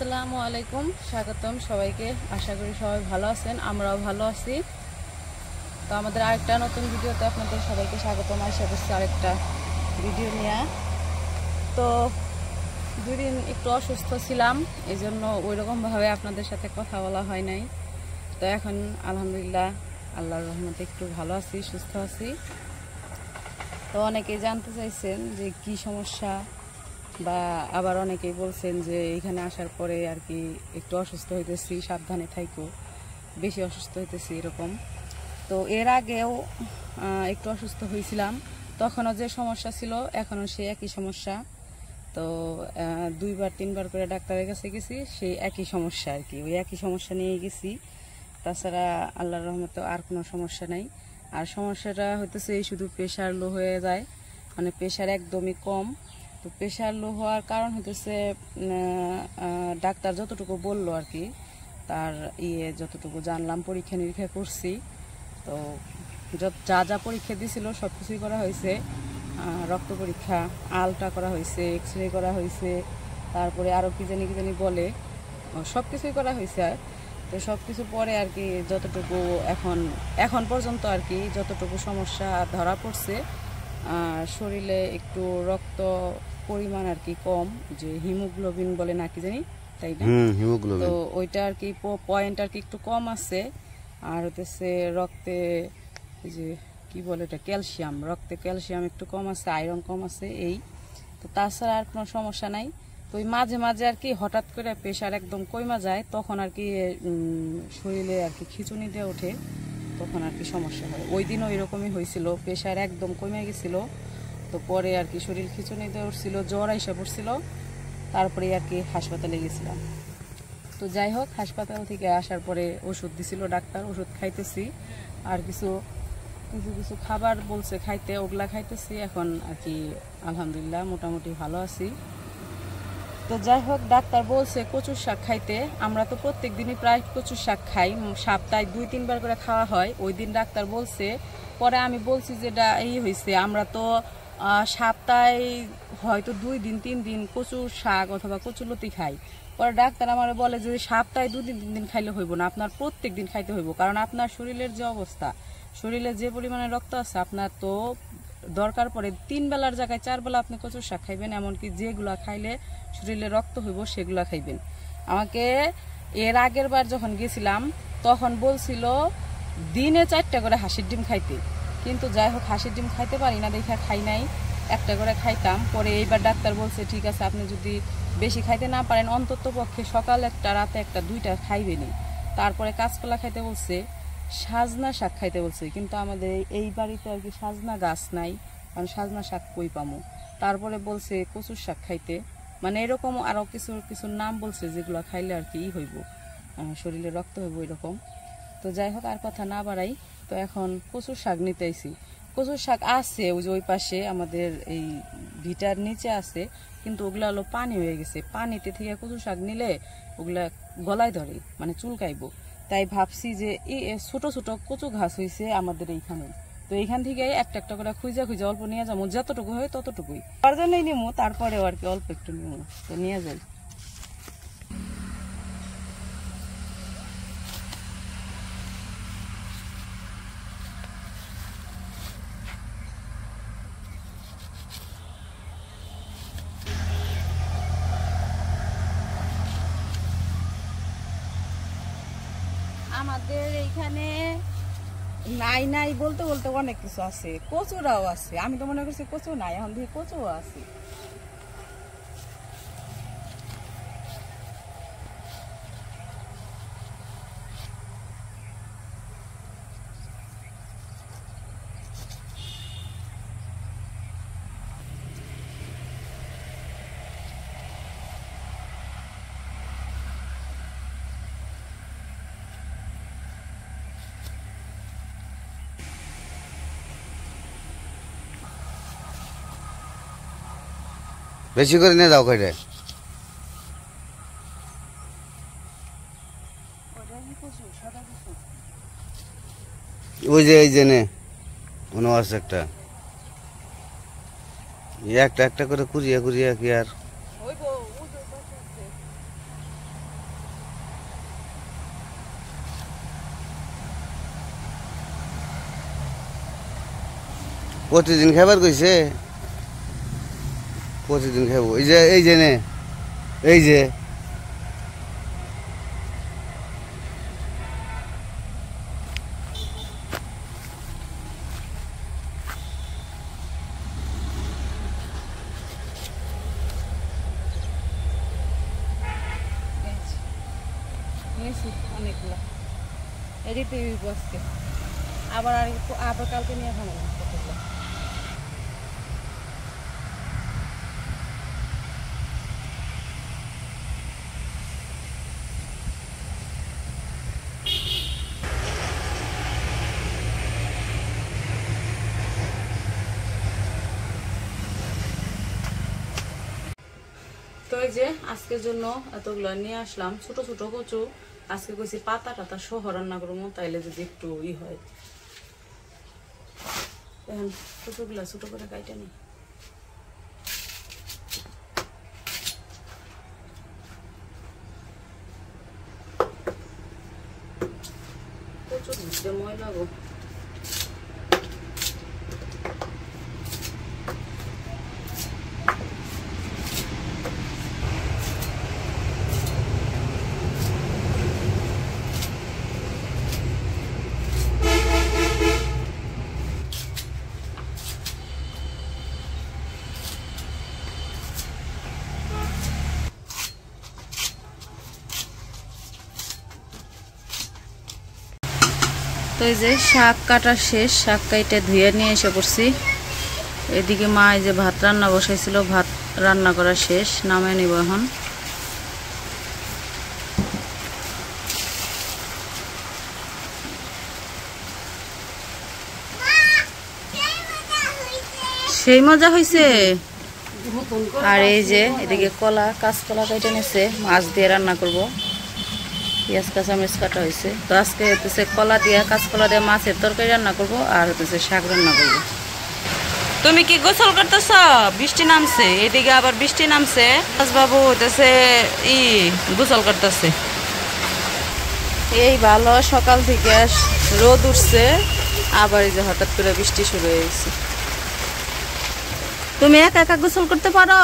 আসসালামু আলাইকুম, স্বাগতম সবাইকে। আশা করি সবাই ভালো আছেন, আমরাও ভালো আছি। তো আমাদের আরেকটা নতুন ভিডিওতে আপনাদের সবাইকে স্বাগতম। আশা করছি আরেকটা ভিডিও নিয়ে। তো 2 দিন একটু অসুস্থ ছিলাম, এই জন্য ওইরকমভাবে আপনাদের সাথে কথা বলা হয় নাই। তো এখন আলহামদুলিল্লাহ আল্লাহর রহমতে একটু ভালো আছি, সুস্থ আছি। তো অনেকেই জানতে চাইছেন যে কি সমস্যা, বা আবার অনেকেই বলছেন যে এখানে আসার পরে আর কি একটু অসুস্থ হইতেছি, সাবধানে থাইকো, বেশি অসুস্থ হইতেছি এরকম। তো এর আগেও একটু অসুস্থ হয়েছিলাম, তখনও যে সমস্যা ছিল এখনও সেই একই সমস্যা। তো 2-3 বার করে ডাক্তারের কাছে গেছি, সেই একই সমস্যা আর কি, ওই একই সমস্যা নিয়ে গেছি। তাছাড়া আল্লাহর রহমতে আর কোনো সমস্যা নাই। আর সমস্যাটা হইতেছে এই শুধু প্রেশার লো হয়ে যায়, মানে প্রেশার একদমই কম। তো প্রেশার লো হওয়ার কারণ হইতেছে ডাক্তার যতটুকু বললো আর কি, তার যতটুকু জানলাম, পরীক্ষা নিরীক্ষা করছি। তো যা যা পরীক্ষা দিয়েছিল সব কিছুই করা হয়েছে। রক্ত পরীক্ষা, আলট্রা করা হয়েছে, এক্স রে করা হয়েছে, তারপরে আরও কি জানি বলে, সব কিছুই করা হয়েছে। তো সব কিছু পরে আর কি যতটুকু এখন পর্যন্ত আর কি যতটুকু সমস্যা ধরা পড়ছে, শরীরে একটু রক্ত পরিমাণ আর কি কম, যে হিমোগ্লোবিন বলে না কি জানি, তাই না? তো ওইটা আর কি পয়েন্ট আর কি একটু কম আছে। আর হতেছে রক্তে যে কি বলে এটা, ক্যালসিয়াম, রক্তে ক্যালসিয়াম একটু কম আছে, আয়রন কম আছে এই। তো তাছাড়া আর কোনো সমস্যা নাই। তো ওই মাঝে মাঝে আর কি হঠাৎ করে প্রেশার একদম কমে যায়, তখন আর কি শরীরে আর কি খিঁচুনি দিয়ে ওঠে, তখন আর কি সমস্যা হয়। ওই দিনও এরকমই হয়েছিল, প্রেশার একদম কমে গেছিলো। তো পরে আর কি শরীর খিঁচুনি দিয়ে উঠছিল, জ্বর এসে পড়ছিল, তারপরে আর কি হাসপাতালে গেছিলাম। তো যাই হোক, হাসপাতাল থেকে আসার পরে ওষুধ দিছিল ডাক্তার, ওষুধ খাইতেছি। আর কিছু খাবার বলছে খাইতে, ওগুলা খাইতেছি এখন আর কি। আলহামদুলিল্লাহ মোটামুটি ভালো আছি। তো যাই হোক, ডাক্তার বলছে কচুর শাক খাইতে। আমরা তো প্রত্যেক দিনই প্রায় কচুর শাক খাই, সপ্তাহে 2-3 বার করে খাওয়া হয়। ওই দিন ডাক্তার বলছে, পরে আমি বলছি যে এই হয়েছে, আমরা তো সপ্তাহে হয়তো 2 দিন 3 দিন কচুর শাক অথবা কচুলতি খাই। পরে ডাক্তার আমার বলে যে সপ্তাহে 2 দিন 3 দিন খাইলে হইব না, আপনার প্রত্যেক দিন খাইতে হইব, কারণ আপনার শরীরের যে অবস্থা, শরীরে যে পরিমাণে রক্ত আছে, আপনার তো দরকার পড়ে 3 বেলার জায়গায় 4 বেলা আপনি কচুর শাক খাইবেন, এমনকি যেগুলা খাইলে শরীরে রক্ত হইব সেগুলা খাইবেন। আমাকে এর আগের বার যখন গেছিলাম তখন বলছিল দিনে 4টা করে হাঁসের ডিম খাইতে, কিন্তু যাই হোক হাঁসের ডিম খাইতে পারি না দেখা খাই নাই, 1টা করে খাইতাম। পরে এইবার ডাক্তার বলছে ঠিক আছে, আপনি যদি বেশি খাইতে না পারেন অন্তত পক্ষে সকাল 1টা, রাতে 1টা, 2টা খাইবেনই। তারপরে কাঁচকলা খাইতে বলছে, সাজনা শাক খাইতে বলছে, কিন্তু আমাদের এই বাড়িতে আর কি সাজনা গাছ নাই, কারণ সাজনা শাক কই পামু। তারপরে বলছে কচুর শাক খাইতে, মানে এরকম আরও কিছু নাম বলছে যেগুলো খাইলে আর কি হইব, শরীরে রক্ত হইব এরকম। তো যাই হোক, আর কথা না বাড়াই, তো এখন কচুর শাক নিতে আইছি। কচুর শাক আছে ওই পাশে আমাদের এই ভিটার নিচে আছে, কিন্তু ওগুলা হলো পানি হয়ে গেছে, পানিতে থেকে কচুর শাক নিলে ওগুলা গলায় ধরে, মানে চুলকাইবো। তাই ভাবছি যে এই ছোট ছোট কচু ঘাস হয়েছে আমাদের এইখানে, তো এইখান থেকে একটা একটা করে খুঁজে অল্প নিয়ে যাবো, যতটুকু হয় ততটুকুই, তার জন্যই নিবো, তারপরেও আর কি অল্প একটু নিবো, তো নিয়ে যাই। আমাদের এইখানে নাই নাই বলতে বলতে অনেক কিছু আছে, কচুরাও আছে, আমি তো মনে করছি কচু নাই, এখন দিয়ে কচুও আছে। বেশি করে নিয়ে যাও কইরে, ওই যে এই যে নে মনে আছে একটা, একটা একটা করে কুড়িয়া কুড়িয়া কি আর প্রতিদিন খাবার কইছে, প্রতিদিন খাবো। এই যে নে, এই যে অনেকগুলো এদিকে আজকে আবার আবার কালকে নিয়ে খাবো কতগুলো। তো এই যে আজকের জন্য এতগুলো নিয়ে আসলাম, ছোট ছোট কচু। আজকে কইছি পাতা টাতা সহ রান্না করবো, তাইলে যদি একটু হয়। এখন কচুগুলা ছোট করে কাইটা নি। কচু ধুতে ময়লা গো। তো এই যে শাক কাটা শেষ, শাক কাইটা ধুয়ে নিয়ে এসে পড়ছি। এদিকে মা এই যে ভাত রান্না বসাইছিল, ভাত রান্না করা শেষ, নামে নিব এখন। সেই মজা হয়েছে। আর এই যে এদিকে কলা, কাঁচকলা কাইটা নিছে, মাছ দিয়ে রান্না করব। পেঁয়াজ কাঁচামরিচ কাটা হয়েছে। তো আজকে হতেছে কলা দিয়ে, কাঁচকলা দিয়ে মাছের তরকারি রান্না করব, আর হতেছে শাক রান্না করব। তুমি কি গোসল করতেছ? বৃষ্টি নামছে, এদিকে আবার বৃষ্টি নামছে। বাবু হইতেছে গোসল করতেছে। এই ভালো, সকাল থেকে রোদ উঠছে, আবার এই যে হঠাৎ করে বৃষ্টি শুরু হয়ে গেছে। তুমি একা একা গোসল করতে পারো?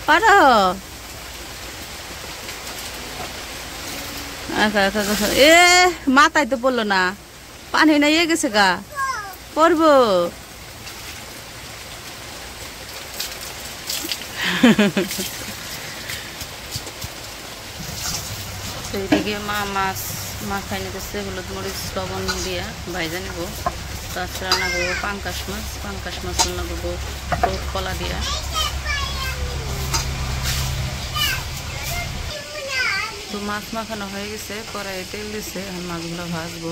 পারো? মাথায় তো পড়লো না, পানি না ইয়ে গেছে গা, পড়বো। এইদিকে মা মাছ মাখাই নিতেছে, হলুদ মরিচ লবণ দিয়া ভাইজা নিব। তাছাড়া রান্না করবো পাঙ্কাশ মাছ রান্না করবো কলা দিয়া। তো মাছ মাখানো হয়ে গেছে, কড়াইয়ে তেল দিছে, এখন মাছগুলো ভাজবো।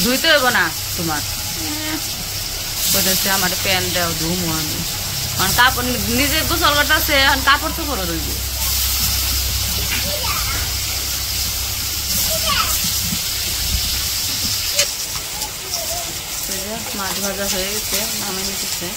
ধুইতে হইব না তোমার, বলতেছে আমার প্যান্ট দেও ধুমো আমি। এখন কাপড় নিজে গোসল করতেছে, এখন কাপড় তো করে রইব। মাছ ভাজা হয়ে গেছে, নামে নিতেছে।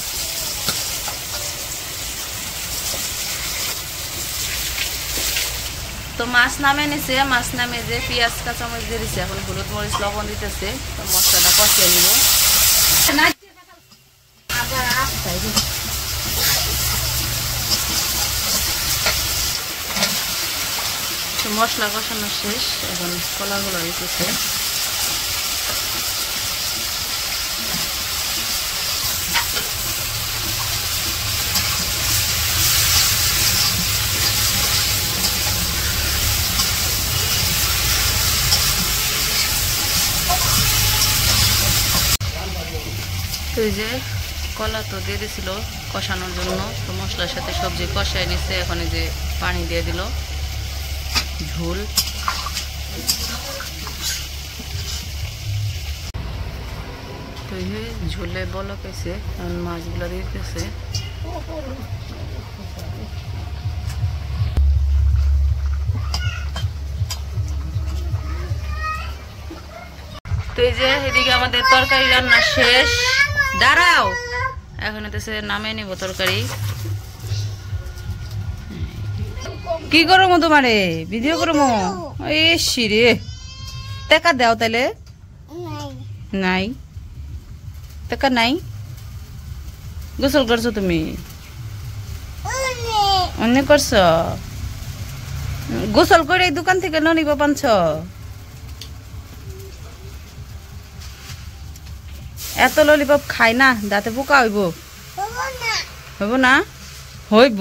তো মাছ নামে নিছে, মাছ নামে যে পেঁয়াজ কাঁচামরিচ দিয়ে দিছে, এখন হলুদ মরিচ লবণ দিতেছে। তো মশলাটা কষিয়ে নিব। তো মশলা কষানো শেষ, এখন কলাগুলো দিতেছে। তো এই যে কলা তো দিয়ে দিছিল কষানোর জন্য, তো মশলার সাথে সবজি কষায় নিচ্ছে। এখন এই যে পানি দিয়ে দিল, ঝোল। তো এই যে ঝোলে বলক হয়েছে, এখন মাছগুলো দিয়ে দিতেছে। তো এই যে এদিকে আমাদের তরকারি রান্না শেষ। দাঁড়াও, এখন হতেছে নামে নিব তরকারি। কি করবো তোমারে ভিডিও করবো? এসি রে, টাকা দাও তাইলে। নাই টাকা নাই গোসল করছো তুমি অন্য করছো গোসল করে এই দোকান থেকে ললিপপ আনছ এত ললিপপ খাই না দাঁতে পোকা হইব হইব না হইব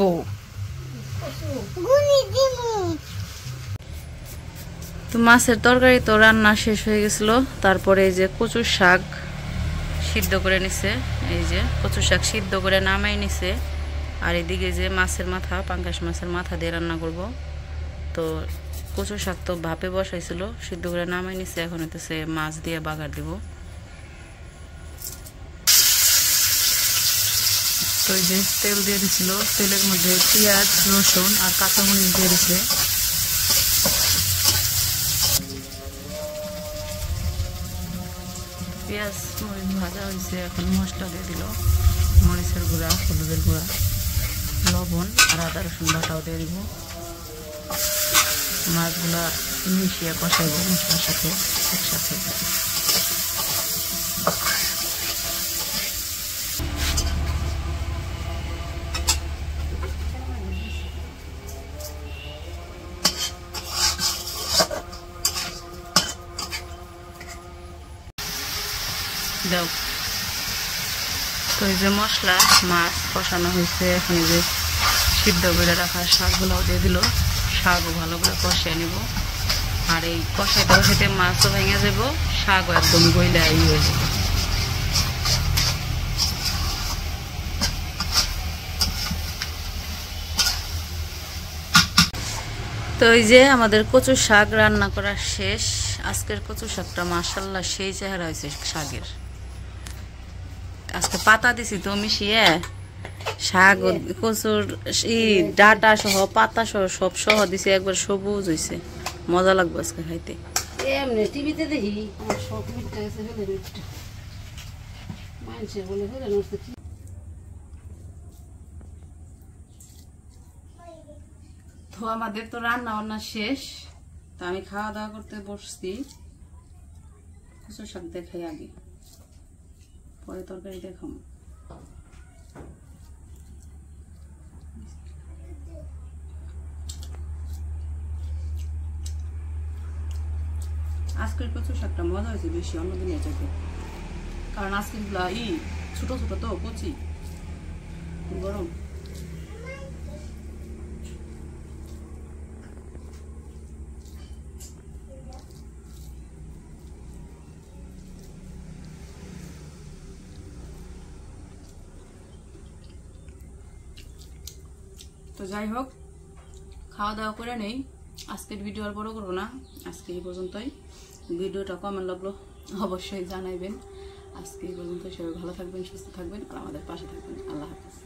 তো মাছের তরকারি তো রান্না শেষ হয়ে গেছিল তারপরে এই যে কচুর শাক সিদ্ধ করে নিছে এই যে কচুর শাক সিদ্ধ করে নামাই নিছে আর এদিকে যে মাছের মাথা পাঙ্গাস মাছের মাথা দিয়ে রান্না করব তো কচুর শাক তো ভাপে বসাইছিল সিদ্ধ করে নামাই নিছে এখন হইতেছে মাছ দিয়ে বাগার দিব তো এই যে তেল দিয়ে দিছিল তেলের মধ্যে পেঁয়াজ রসুন আর কাঁচামরিচ দিয়ে দিছে পেঁয়াজ মরিচ ভাজা হয়েছে এখন মশলা দিয়ে দিল মরিচের গুঁড়া হলুদের গুঁড়া লবণ আর আদা রসুন বাটাও দিয়ে দিব মাছগুলা মিশিয়ে কষাইব মশলার সাথে একসাথে দাও তো এই যে মশলা মাছ কষানো হয়েছে এখন এই যে সিদ্ধ করে রাখা শাকগুলোও দিয়ে দিল শাকও ভালো করে কষিয়ে নিব আর এই কষাইতে কষাইতে মাছও ভেঙে যাব শাকও একদম গইলা হয়ে যাবে তো এই যে আমাদের কচু শাক রান্না করা শেষ আজকের কচু শাকটা মাশাআল্লাহ সেই চেহারা হয়েছে শাকের আজকে পাতা দিছি তো মিশিয়ে শাক কচুর ডাটা সহ পাতা সহ সব সহ দিছি একবার সবুজ হয়েছে মজা লাগবে আজকে খাইতে এমনি টিভিতে দেখি আমার সব মিটটা গেছে ফেলে মিটটা মানুষে বলে ফেলে নড়ছে কি তো আমাদের তো রান্না বান্না শেষ তো আমি খাওয়া দাওয়া করতে বসছি কচু শাক দেখাই আগে পরে তরকারি দেখাম আজকের কচু শাকটা মজা হয়েছে বেশি অন্যদিনের চাইতে কারণ আজকের গুলা ছোট ছোট তো কচি গরম তো যাই হোক খাওয়া দাওয়া করে নেই আজকের ভিডিও আর বড় করবো না আজকে এই পর্যন্তই ভিডিওটা কেমন লাগলো অবশ্যই জানাইবেন আজকে এই পর্যন্ত সবাই ভালো থাকবেন সুস্থ থাকবেন আর আমাদের পাশে থাকবেন আল্লাহ হাফেজ